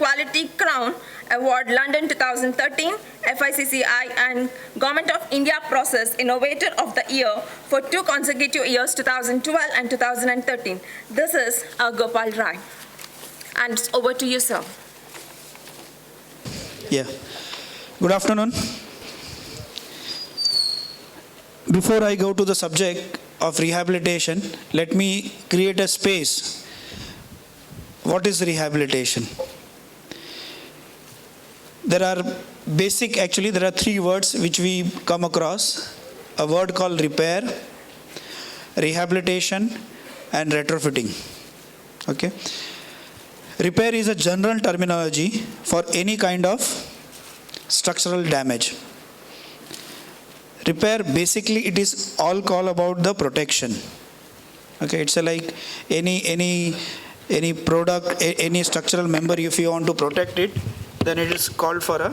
Quality Crown Award London 2013, FICCI and Government of India Process Innovator of the Year for 2 consecutive years, 2012 and 2013. This is Gopal Rai. And it's over to you, sir. Yeah. Good afternoon. Before I go to the subject of rehabilitation, let me create a space. What is rehabilitation? There are there are 3 words which we come across. A word called repair, rehabilitation, and retrofitting. Okay. Repair is a general terminology for any kind of structural damage. Repair, basically, it is all call about the protection. Okay, it's like any product, any structural member, if you want to protect it, then it is called for a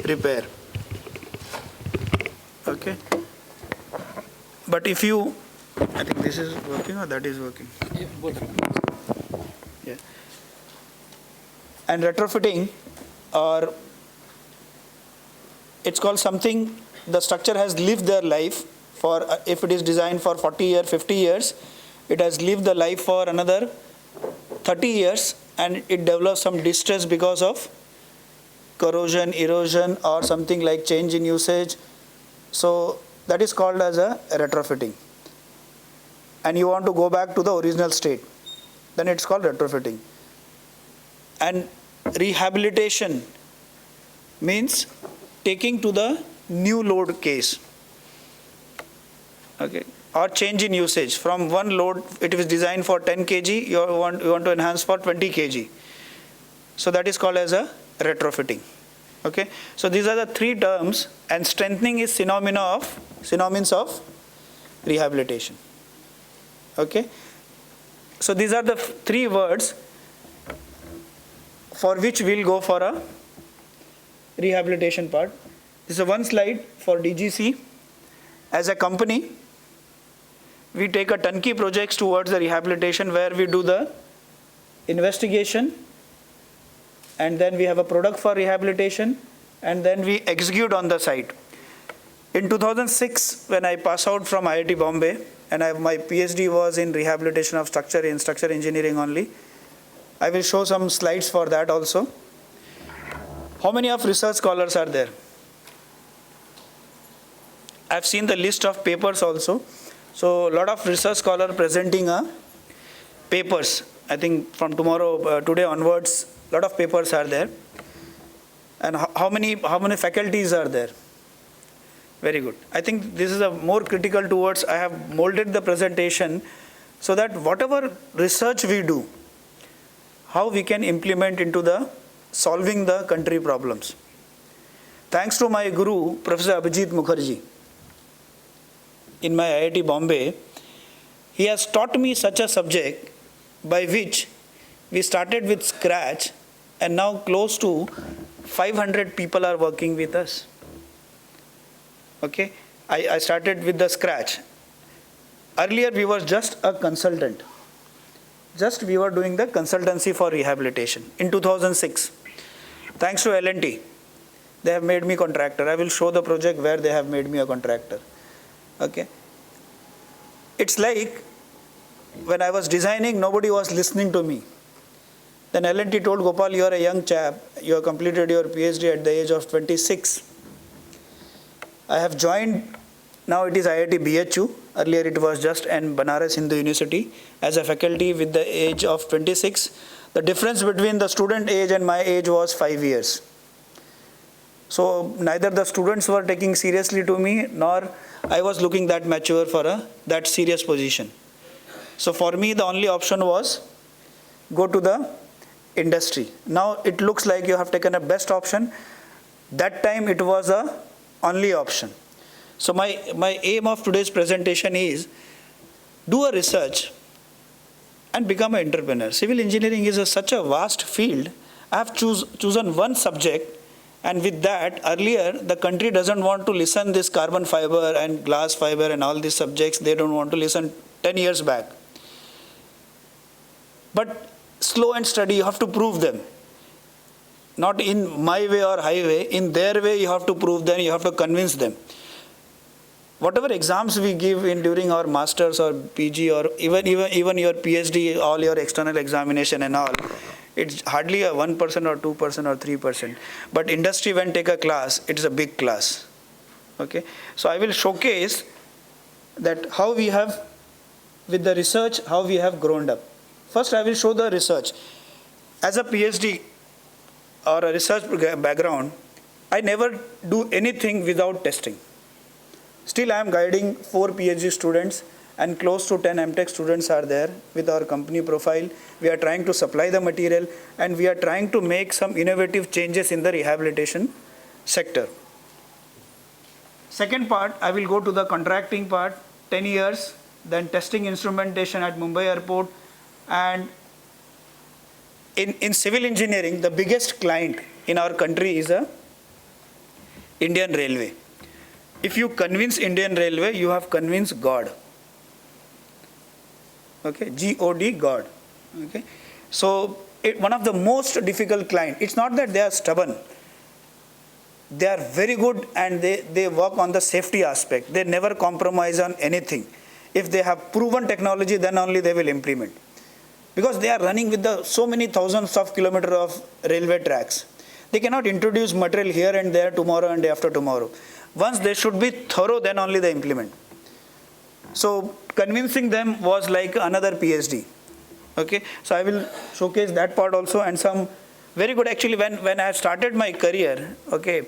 repair. Okay. But if you, I think this is working or that is working. Yeah, both. Yeah. And retrofitting, or it's called something the structure has lived their life for, if it is designed for 40 years, 50 years, it has lived the life for another 30 years and it develops some distress because of corrosion, erosion, or something like change in usage. So that is called as a retrofitting. And you want to go back to the original state, then it's called retrofitting. And rehabilitation means taking to the new load case. Okay. Or change in usage. From one load, it was designed for 10 kg, you want to enhance for 20 kg. So that is called as a retrofitting. Okay. So these are the 3 terms, and strengthening is synonyms of rehabilitation. Okay. So these are the 3 words for which we'll go for a rehabilitation part. This is one slide for DGC. As a company, we take a turnkey projects towards the rehabilitation, where we do the investigation, and then we have a product for rehabilitation, and then we execute on the site. In 2006, when I passed out from IIT Bombay, and my PhD was in rehabilitation of structure, in structure engineering only. I will show some slides for that also. How many of research scholars are there? I've seen the list of papers also. So a lot of research scholars presenting papers. I think from today onwards, a lot of papers are there. And how many faculties are there? Very good. I think this is a more critical towards, I have molded the presentation so that whatever research we do, how we can implement into the solving the country problems. Thanks to my guru, Professor Abhijit Mukherjee, in my IIT Bombay, he has taught me such a subject by which we started with scratch, and now close to 500 people are working with us. Okay, I started with the scratch. Earlier we were just a consultant. We were doing the consultancy for rehabilitation in 2006. Thanks to L&T, they have made me contractor. I will show the project where they have made me a contractor. Okay. It's like when I was designing, nobody was listening to me. Then L&T told Gopal, you are a young chap. You have completed your PhD at the age of 26. I have joined, now it is IIT BHU. Earlier it was just in Banaras Hindu University as a faculty with the age of 26. The difference between the student age and my age was 5 years. So neither the students were taking seriously to me, nor I was looking that mature for that serious position. So for me, the only option was go to the industry. Now it looks like you have taken a best option. That time it was a only option. So my aim of today's presentation is do a research and become an entrepreneur. Civil engineering is such a vast field. I have chosen one subject, and with that, earlier the country doesn't want to listen this carbon fiber and glass fiber and all these subjects. They don't want to listen 10 years back. But slow and steady, you have to prove them. not in my way or highway, in their way you have to prove them, you have to convince them. Whatever exams we give in during our masters or PG or even your PhD, all your external examination and all, it's hardly a 1% or 2% or 3%. But industry when take a class, it's a big class. Okay, so I will showcase that how we have, with the research, how we have grown up. First, I will show the research. As a PhD or a research background, I never do anything without testing. Still, I am guiding 4 PhD students and close to 10 MTech students are there with our company profile. We are trying to supply the material and we are trying to make some innovative changes in the rehabilitation sector. Second part, I will go to the contracting part, 10 years, then testing instrumentation at Mumbai airport. And in civil engineering, the biggest client in our country is a Indian Railway. If you convince Indian Railway, you have convinced God. Okay, G-O-D, God. Okay, so one of the most difficult client. It's not that they are stubborn. They are very good and they work on the safety aspect. They never compromise on anything. If they have proven technology, then only they will implement. Because they are running with so many thousands of kilometers of railway tracks. They cannot introduce material here and there tomorrow and day after tomorrow. Once they should be thorough, then only they implement. So convincing them was like another PhD. Okay, so I will showcase that part also and some very good, actually when I started my career, okay,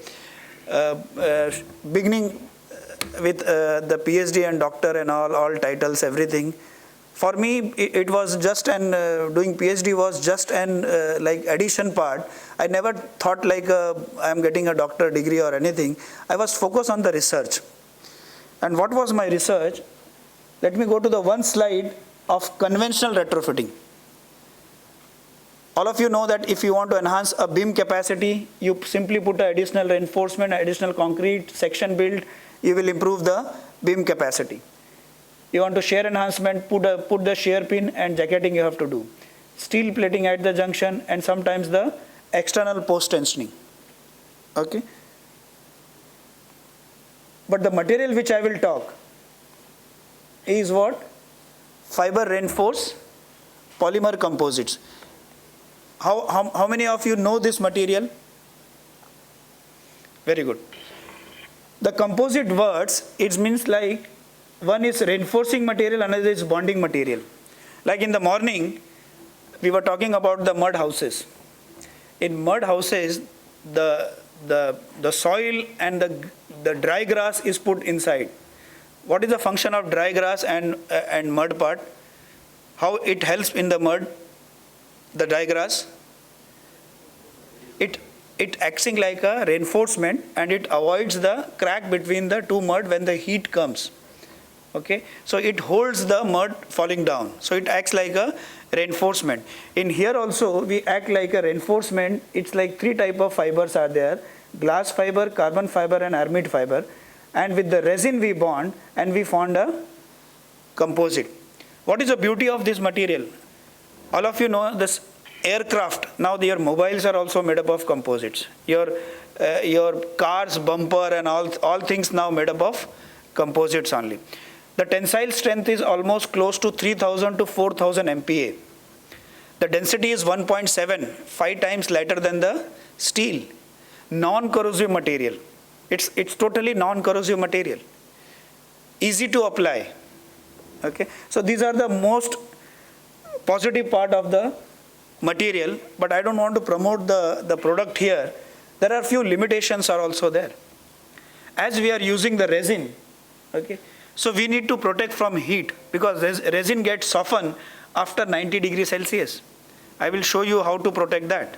beginning with the PhD and doctor and all titles, everything. For me, it was just doing PhD was just an like addition part. I never thought like I am getting a doctor degree or anything. I was focused on the research. And what was my research? Let me go to the one slide of conventional retrofitting. All of you know that if you want to enhance a beam capacity, you simply put an additional reinforcement, additional concrete section build, you will improve the beam capacity. You want to shear enhancement, put the shear pin and jacketing you have to do. Steel plating at the junction and sometimes the external post tensioning. Okay. But the material which I will talk is what? Fiber reinforced polymer composites. How many of you know this material? Very good. The composite words, it means like one is reinforcing material, another is bonding material. Like in the morning, we were talking about the mud houses. In mud houses, the soil and the dry grass is put inside. What is the function of dry grass and mud part? How it helps in the mud, the dry grass? It acting like a reinforcement and it avoids the crack between the two mud when the heat comes. Okay, so it holds the mud falling down. So it acts like a reinforcement. In here also we act like a reinforcement. It's like 3 types of fibers are there: glass fiber, carbon fiber and aramid fiber. And with the resin we bond and we form a composite. What is the beauty of this material? All of you know this aircraft. Now their mobiles are also made up of composites. Your car's bumper and all things now made up of composites only. The tensile strength is almost close to 3000 to 4000 MPa. The density is 1.7, 5 times lighter than the steel. Non-corrosive material. It's totally non-corrosive material. Easy to apply. Okay, so these are the most positive part of the material, but I don't want to promote the product here. There are few limitations are also there. As we are using the resin, okay, so we need to protect from heat because resin gets softened after 90 degrees Celsius. I will show you how to protect that.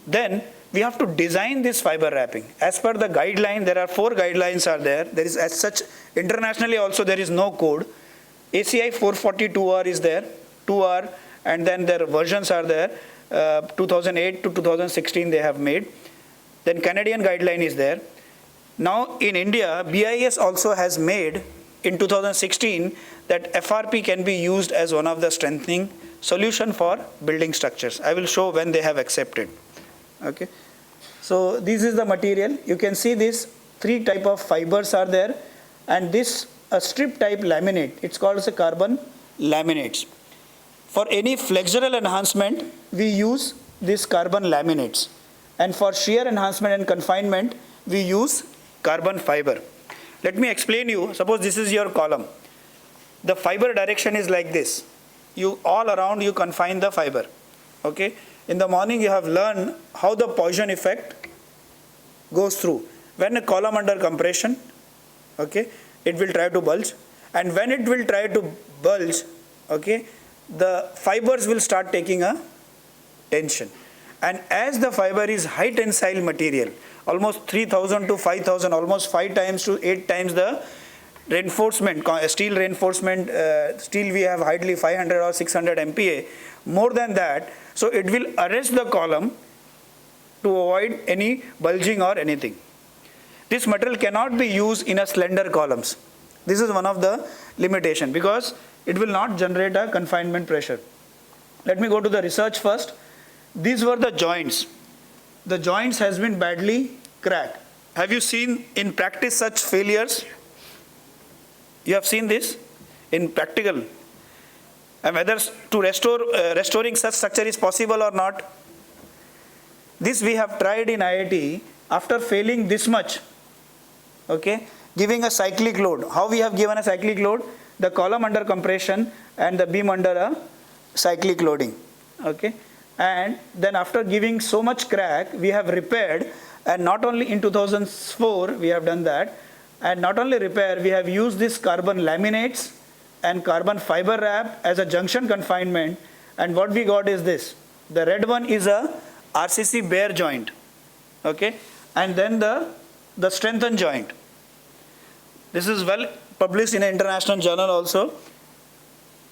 Then we have to design this fiber wrapping. As per the guideline, there are 4 guidelines are there. There is as such, internationally also there is no code. ACI 442R is there, 2R, and then their versions are there. 2008 to 2016 they have made. Then Canadian guideline is there. Now in India, BIS also has made in 2016 that FRP can be used as one of the strengthening solution for building structures. I will show when they have accepted. Okay. So this is the material. You can see this 3 type of fibers are there, and this a strip type laminate. It's called as a carbon laminates. For any flexural enhancement, we use these carbon laminates, and for shear enhancement and confinement, we use carbon fiber. Let me explain you. Suppose this is your column. The fiber direction is like this. You all around you confine the fiber. Okay. In the morning you have learned how the Poisson effect goes through. When a column under compression, okay, it will try to bulge, and when it will try to bulge, okay, the fibers will start taking a tension. And as the fiber is high tensile material, almost 3000 to 5000, almost 5 times to 8 times the reinforcement, steel reinforcement, steel we have hardly 500 or 600 MPa, more than that, so it will arrest the column to avoid any bulging or anything. This material cannot be used in a slender columns. This is one of the limitation, because it will not generate a confinement pressure. Let me go to the research first. These were the joints. The joints has been badly cracked. Have you seen in practice such failures? You have seen this in practical. And whether to restoring such structure is possible or not. This we have tried in IIT. After failing this much, okay, giving a cyclic load. How we have given a cyclic load? The column under compression and the beam under a cyclic loading. Okay. And then after giving so much crack, we have repaired, and not only in 2004 we have done that, and not only repair, we have used this carbon laminates and carbon fiber wrap as a junction confinement, and what we got is this. The red one is a RCC bare joint, okay, and then the strengthened joint. This is well published in an international journal also.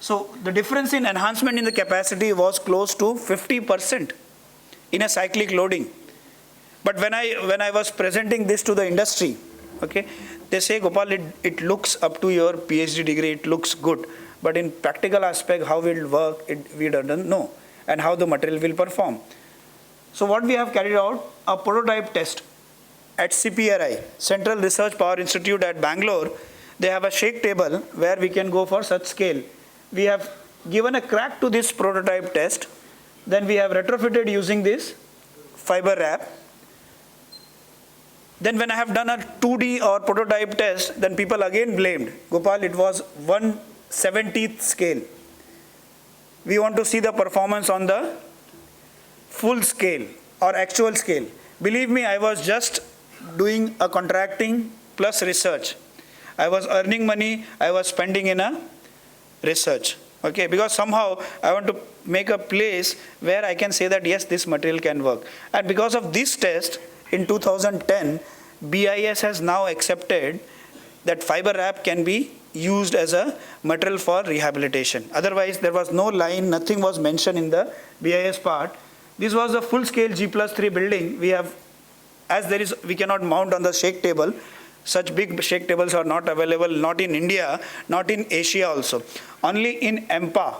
So the difference in enhancement in the capacity was close to 50% in a cyclic loading. But when I was presenting this to the industry, okay, they say, Gopal, it looks up to your PhD degree, it looks good. But in practical aspect, how it will work, we don't know, and how the material will perform. So what we have carried out, a prototype test at CPRI, Central Research Power Institute at Bangalore. They have a shake table where we can go for such scale. We have given a crack to this prototype test. Then we have retrofitted using this fiber wrap. Then when I have done a 2D or prototype test, then people again blamed, Gopal, it was 1/70th scale. We want to see the performance on the full scale or actual scale. Believe me, I was just doing a contracting plus research. I was earning money, I was spending in a research. Okay, because somehow I want to make a place where I can say that yes, this material can work. And because of this test, in 2010, BIS has now accepted that fiber wrap can be used as a material for rehabilitation. Otherwise, there was no line, nothing was mentioned in the BIS part. This was a full-scale G+3 building. We have, as there is, we cannot mount on the shake table. Such big shake tables are not available, not in India, not in Asia also. Only in EMPA,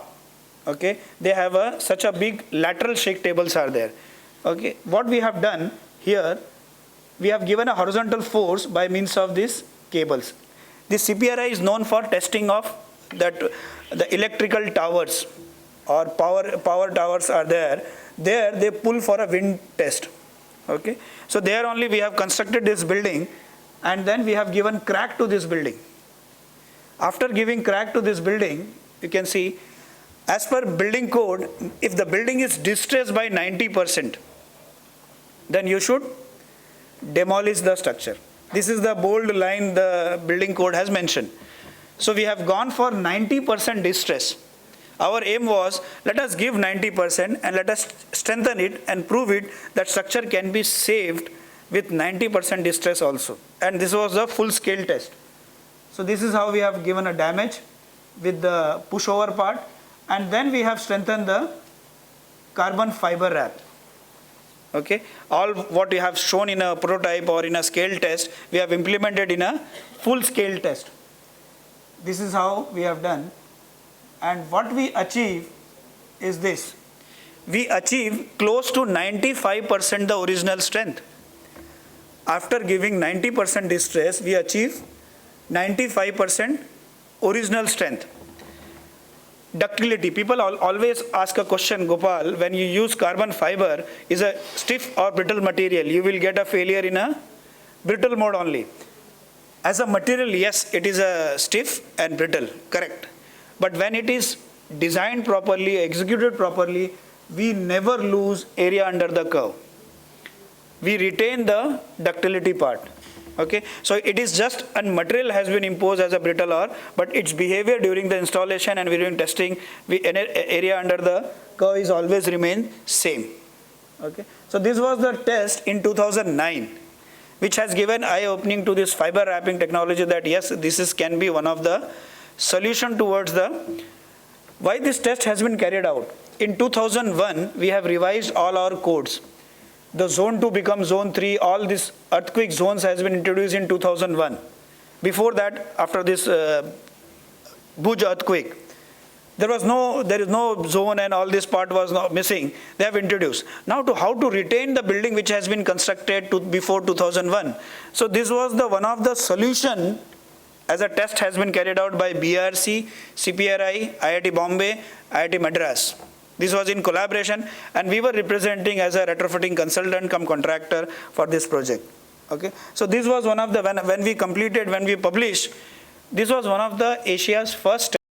okay, they have such a big lateral shake tables are there. Okay, what we have done here, we have given a horizontal force by means of these cables. This CPRI is known for testing of that the electrical towers or power towers are there. There they pull for a wind test. Okay, so there only we have constructed this building, and then we have given crack to this building. After giving crack to this building, you can see, as per building code, if the building is distressed by 90%, then you should demolish the structure. This is the bold line the building code has mentioned. So we have gone for 90% distress. Our aim was, let us give 90% and let us strengthen it and prove it that structure can be saved with 90% distress also. And this was a full-scale test. So this is how we have given a damage with the pushover part, and then we have strengthened the carbon fiber wrap. Okay, all what we have shown in a prototype or in a scale test, we have implemented in a full-scale test. This is how we have done, and what we achieve is this. we achieve close to 95% the original strength. After giving 90% distress, we achieve 95% original strength. Ductility. People always ask a question, Gopal, when you use carbon fiber, is a stiff or brittle material, you will get a failure in a brittle mode only. As a material, yes, it is a stiff and brittle, correct. But when it is designed properly, executed properly, we never lose area under the curve. We retain the ductility part. Okay, so it is just a material has been imposed as a brittle ore, but its behavior during the installation and during testing, area under the curve is always remain same. Okay, so this was the test in 2009, which has given eye-opening to this fiber wrapping technology that yes, can be one of the solution towards the why this test has been carried out. In 2001, we have revised all our codes. The zone 2 becomes zone 3, all these earthquake zones has been introduced in 2001. Before that, after this Bhuj earthquake, there is no zone and all this part was not missing. They have introduced. Now to how to retain the building which has been constructed before 2001. So this was the one of the solution as a test has been carried out by BRC, CPRI, IIT Bombay, IIT Madras. This was in collaboration and we were representing as a retrofitting consultant cum contractor for this project. Okay, so this was one of the, when we published, this was one of the Asia's first